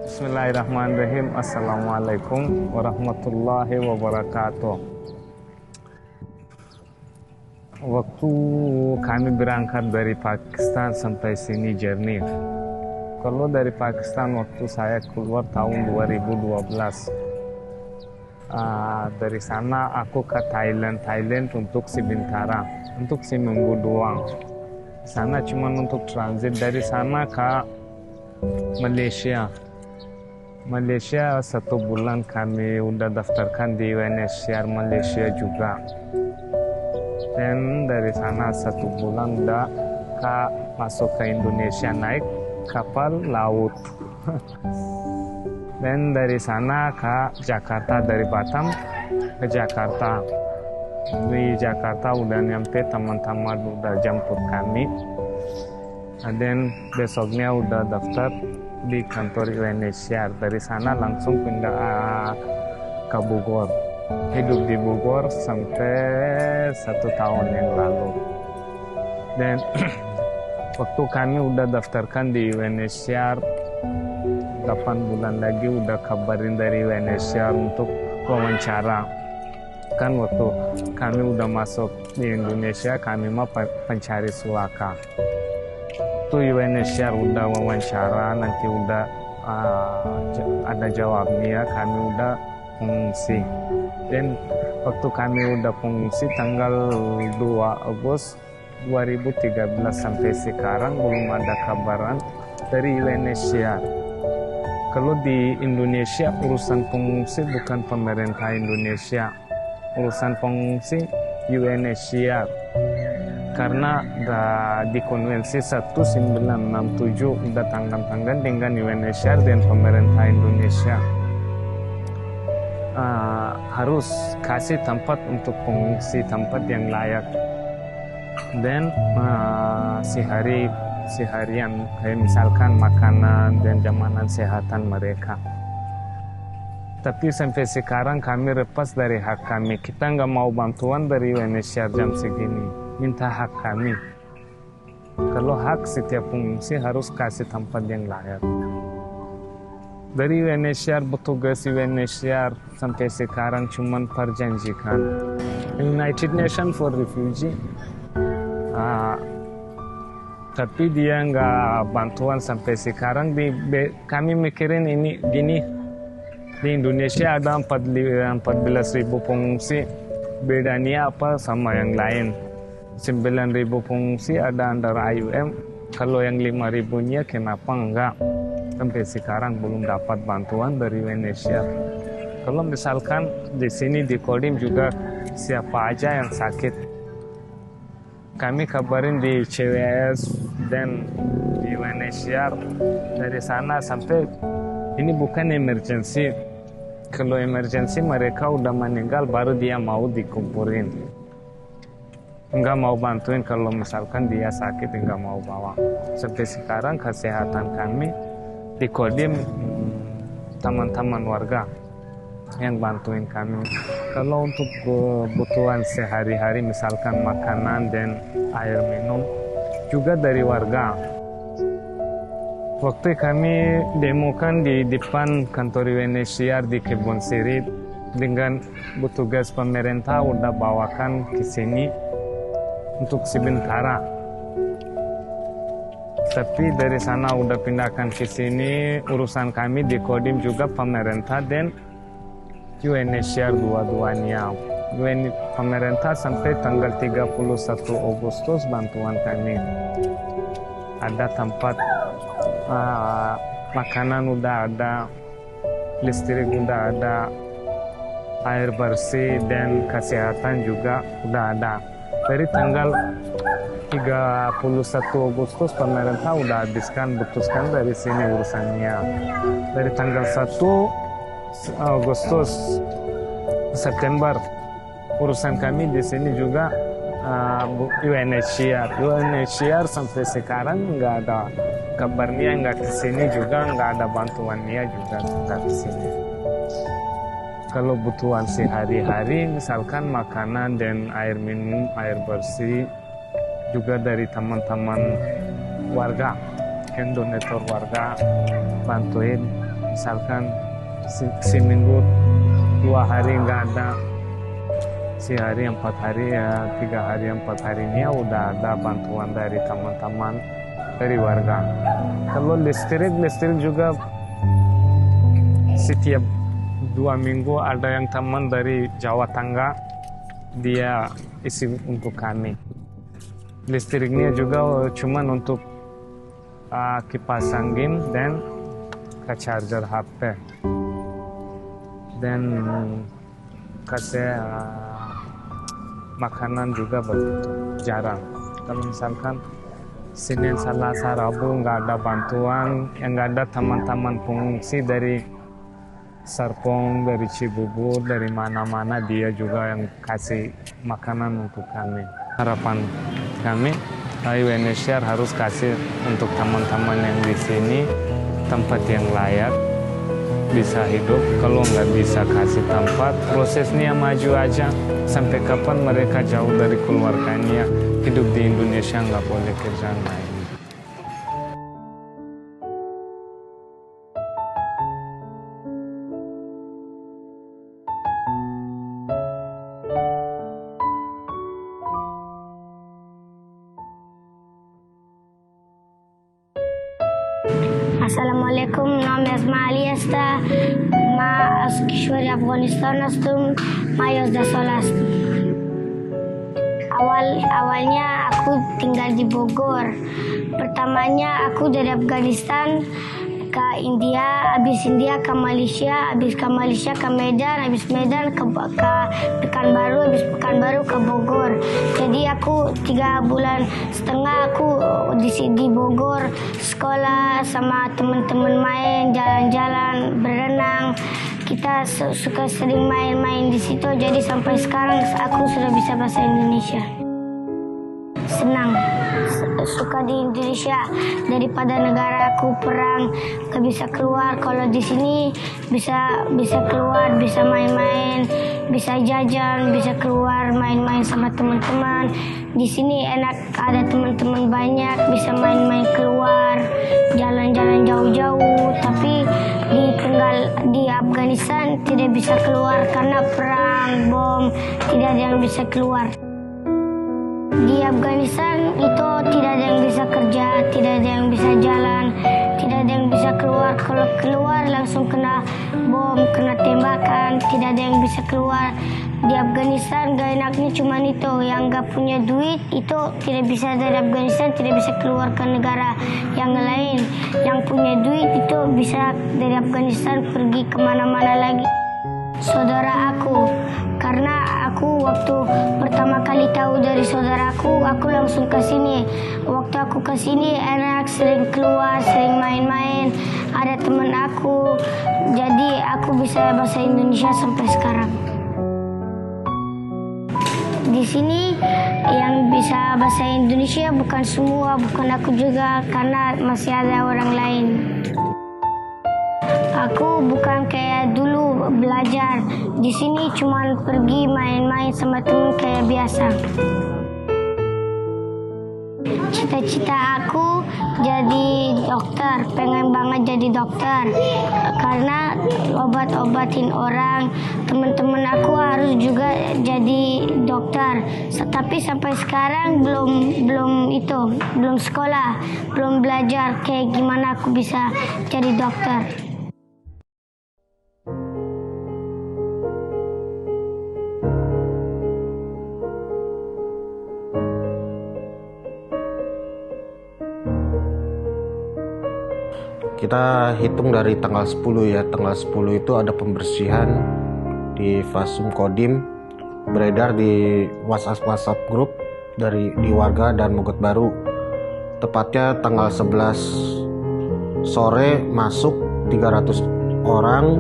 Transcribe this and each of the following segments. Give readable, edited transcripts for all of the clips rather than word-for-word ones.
Bismillahirrahmanirrahim. Assalamualaikum warahmatullahi wabarakatuh. Waktu kami berangkat dari Pakistan sampai sini journey. Kalau dari Pakistan waktu saya keluar tahun 2012. Dari sana aku ke Thailand untuk sementara, untuk seminggu doang. Sana cuma untuk transit, dari sana ke Malaysia 1 bulan kami udah daftarkan di UNHCR Malaysia juga. Dan dari sana 1 bulan udah masuk ke Indonesia naik kapal laut. Dan dari sana ke Jakarta, dari Batam ke Jakarta. Di Jakarta udah nyampe, teman-teman udah jemput kami. Dan besoknya udah daftar di kantor UNHCR. Dari sana langsung pindah ke Bogor. Hidup di Bogor sampai 1 tahun yang lalu. Dan waktu kami udah daftarkan di UNHCR, 8 bulan lagi udah kabarin dari UNHCR untuk wawancara. Kan waktu kami udah masuk di Indonesia, kami mau pencari suaka. Itu UNHCR udah wawancara, nanti udah ada jawabnya, kami udah pengungsi. Dan waktu kami udah pengungsi tanggal 2 Agustus 2013 sampai sekarang belum ada kabaran dari UNHCR. Kalau di Indonesia urusan pengungsi bukan pemerintah Indonesia, urusan pengungsi UNHCR. Karena di konvensi 1967 udah tangan-tangan dengan UNHCR dan pemerintah Indonesia. Harus kasih tempat untuk pengungsi, tempat yang layak. Dan seharian kayak misalkan makanan dan jaminan kesehatan mereka. Tapi sampai sekarang kami lepas dari hak kami. Kita nggak mau bantuan dari UNHCR jam segini. Minta hak kami. Kalau hak setiap pengungsi harus kasih tempat yang layak. Dari UNHCR, petugas UNHCR sampai sekarang cuma perjanjikan. United Nations for Refugee. Tapi dia nggak bantuan sampai sekarang. Kami mikirin ini gini. Di Indonesia ada 14.000 pengungsi. Bedanya apa sama yang lain? 9.000 pengungsi ada under IOM. Kalau yang 5.000-nya kenapa enggak? Sampai sekarang belum dapat bantuan dari UNHCR. Kalau misalkan di sini di Kodim juga siapa aja yang sakit, kami kabarin di CWS dan di UNHCR. Dari sana sampai ini bukan emergency. Kalau emergency mereka udah meninggal baru dia mau dikuburin. Enggak mau bantuin kalau misalkan dia sakit, enggak mau bawa. Sampai sekarang kesehatan kami di Kodim teman-teman warga yang bantuin kami. Kalau untuk kebutuhan sehari-hari misalkan makanan dan air minum juga dari warga. Waktu kami demokan di depan kantor UNHCR di Kebun Sirih dengan petugas pemerintah udah bawakan ke sini untuk sementara. Tapi dari sana udah pindahkan ke sini, urusan kami di Kodim juga pemerintah dan UNHCR dua-duanya. Pemerintah sampai tanggal 31 Agustus bantuan kami. Ada tempat makanan udah ada, listrik udah ada, air bersih dan kesehatan juga udah ada. Dari tanggal 31 Agustus pemerintah udah putuskan dari sini urusannya. Dari tanggal 1 Agustus September urusan kami di sini juga UNHCR sampai sekarang nggak ada kabarnya, nggak ke sini juga, nggak ada bantuannya juga nggak ke sini. Kalau butuhan sehari-hari misalkan makanan dan air minum, air bersih juga dari teman-teman warga, kan donatur warga bantuin, misalkan seminggu 2 hari nggak ada, sehari 4 hari ya 3 hari 4 harinya udah ada bantuan dari teman-teman dari warga. Kalau listrik juga setiap 2 minggu ada yang teman dari Jawa Tengah dia isi untuk kami. Listriknya juga cuman untuk kipas angin dan ke charger HP dan kasih makanan juga begitu jarang. Kalau misalkan Senin, Selasa, Rabu nggak ada bantuan, yang nggak ada teman-teman pengungsi dari Serpong, dari Cibubur, dari mana-mana dia juga yang kasih makanan untuk kami. Harapan kami, UNHCR harus kasih untuk teman-teman yang di sini tempat yang layak, bisa hidup. Kalau nggak bisa kasih tempat, prosesnya maju aja. Sampai kapan mereka jauh dari keluarganya, hidup di Indonesia nggak boleh kerja lain. Assalamualaikum, नाम Asma Aliasta, ma Kishwari Afghanistan astum, mayos da solas. Awalnya aku tinggal di Bogor. Pertamanya aku dari Afghanistan ke India, habis India ke Malaysia, habis ke Malaysia ke Medan, habis Medan ke Pekanbaru, habis Pekanbaru ke Bogor. Jadi aku 3,5 bulan aku di Bogor, sekolah sama teman-teman, main, jalan-jalan, berenang. Kita suka sering main-main di situ. Jadi sampai sekarang aku sudah bisa bahasa Indonesia. Senang, suka di Indonesia daripada negara aku perang, gak bisa keluar. Kalau di sini bisa keluar, bisa main-main, bisa jajan, bisa keluar main-main sama teman-teman. Di sini enak, ada teman-teman banyak, bisa main-main keluar, jalan-jalan jauh-jauh. Tapi di Afghanistan tidak bisa keluar karena perang, bom, tidak ada yang bisa keluar. Di Afghanistan itu tidak ada yang bisa kerja, tidak ada yang bisa jalan, tidak ada yang bisa keluar. Kalau keluar langsung kena bom, kena tembakan, tidak ada yang bisa keluar. Di Afghanistan gak enaknya cuma itu, yang gak punya duit itu tidak bisa dari Afghanistan, tidak bisa keluar ke negara yang lain. Yang punya duit itu bisa dari Afghanistan pergi kemana-mana lagi. Saudara aku, karena aku waktu pertama kali tahu dari saudaraku, aku langsung ke sini. Waktu aku ke sini enak, sering keluar, sering main-main, ada teman aku, jadi aku bisa bahasa Indonesia sampai sekarang. Di sini yang bisa bahasa Indonesia bukan semua, bukan aku juga, karena masih ada orang lain. Aku bukan kayak dulu belajar. Di sini cuma pergi main-main sama temen kayak biasa. cita-cita aku jadi dokter, pengen banget jadi dokter karena obat-obatin orang. Teman-teman aku harus juga jadi dokter, tapi sampai sekarang belum sekolah, belum belajar kayak gimana aku bisa jadi dokter. Kita hitung dari tanggal 10 ya. Tanggal 10 itu ada pembersihan di Fasum Kodim, beredar di WhatsApp grup di warga dan Mogot Baru. Tepatnya tanggal 11 sore masuk 300 orang,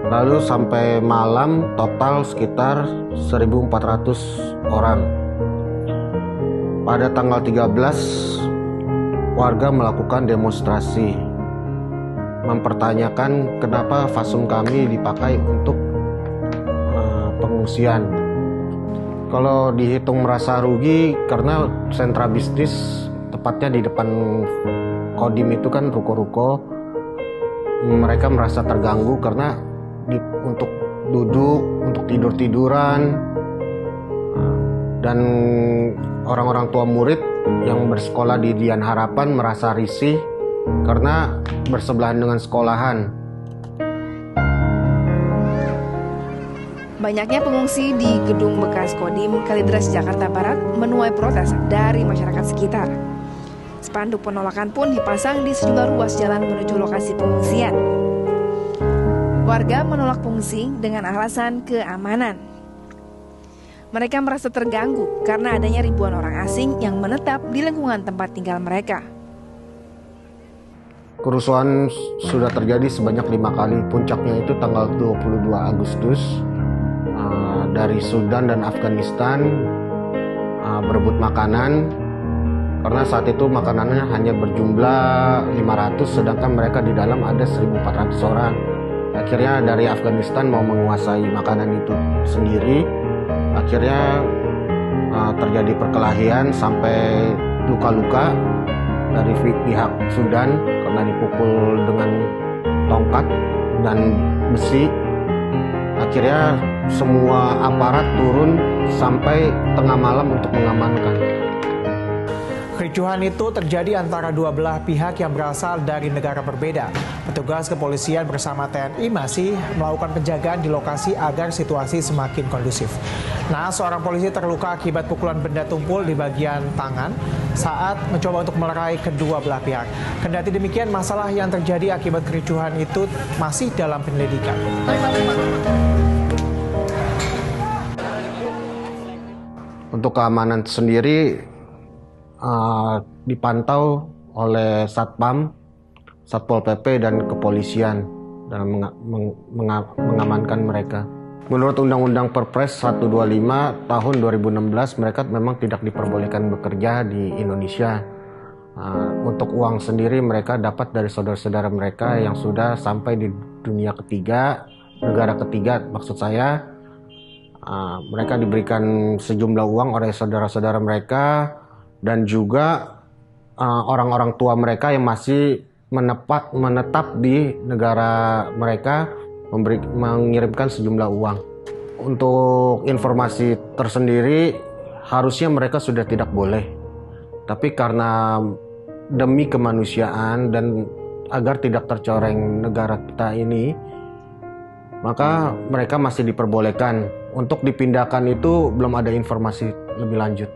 lalu sampai malam total sekitar 1.400 orang. Pada tanggal 13 warga melakukan demonstrasi mempertanyakan kenapa Fasum kami dipakai untuk pengungsian. Kalau dihitung merasa rugi karena sentra bisnis tepatnya di depan Kodim itu kan ruko-ruko, mereka merasa terganggu karena untuk duduk, untuk tidur-tiduran, dan orang-orang tua murid yang bersekolah di Dian Harapan merasa risih karena bersebelahan dengan sekolahan. Banyaknya pengungsi di gedung bekas Kodim Kalideres Jakarta Barat menuai protes dari masyarakat sekitar. Spanduk penolakan pun dipasang di sejumlah ruas jalan menuju lokasi pengungsian. Warga menolak pengungsi dengan alasan keamanan. Mereka merasa terganggu karena adanya ribuan orang asing yang menetap di lingkungan tempat tinggal mereka. Kerusuhan sudah terjadi sebanyak 5 kali. Puncaknya itu tanggal 22 Agustus dari Sudan dan Afghanistan berebut makanan karena saat itu makanannya hanya berjumlah 500 sedangkan mereka di dalam ada 1.400 orang. Akhirnya dari Afghanistan mau menguasai makanan itu sendiri. Akhirnya terjadi perkelahian sampai luka-luka dari pihak Sudan karena dipukul dengan tongkat dan besi. Akhirnya semua aparat turun sampai tengah malam untuk mengamankan. Kericuhan itu terjadi antara dua belah pihak yang berasal dari negara berbeda. Petugas kepolisian bersama TNI masih melakukan penjagaan di lokasi agar situasi semakin kondusif. Nah, seorang polisi terluka akibat pukulan benda tumpul di bagian tangan saat mencoba untuk melerai kedua belah pihak. Kendati demikian, masalah yang terjadi akibat kericuhan itu masih dalam penyelidikan. Untuk keamanan sendiri dipantau oleh Satpam, Satpol PP dan kepolisian dalam mengamankan mereka. Menurut Undang-Undang Perpres 125 tahun 2016, mereka memang tidak diperbolehkan bekerja di Indonesia. Untuk uang sendiri mereka dapat dari saudara-saudara mereka yang sudah sampai di dunia ketiga, negara ketiga maksud saya. Mereka diberikan sejumlah uang oleh saudara-saudara mereka dan juga orang-orang tua mereka yang masih menetap di negara mereka mengirimkan sejumlah uang. Untuk informasi tersendiri harusnya mereka sudah tidak boleh, tapi karena demi kemanusiaan dan agar tidak tercoreng negara kita ini, maka mereka masih diperbolehkan. Untuk dipindahkan itu belum ada informasi lebih lanjut.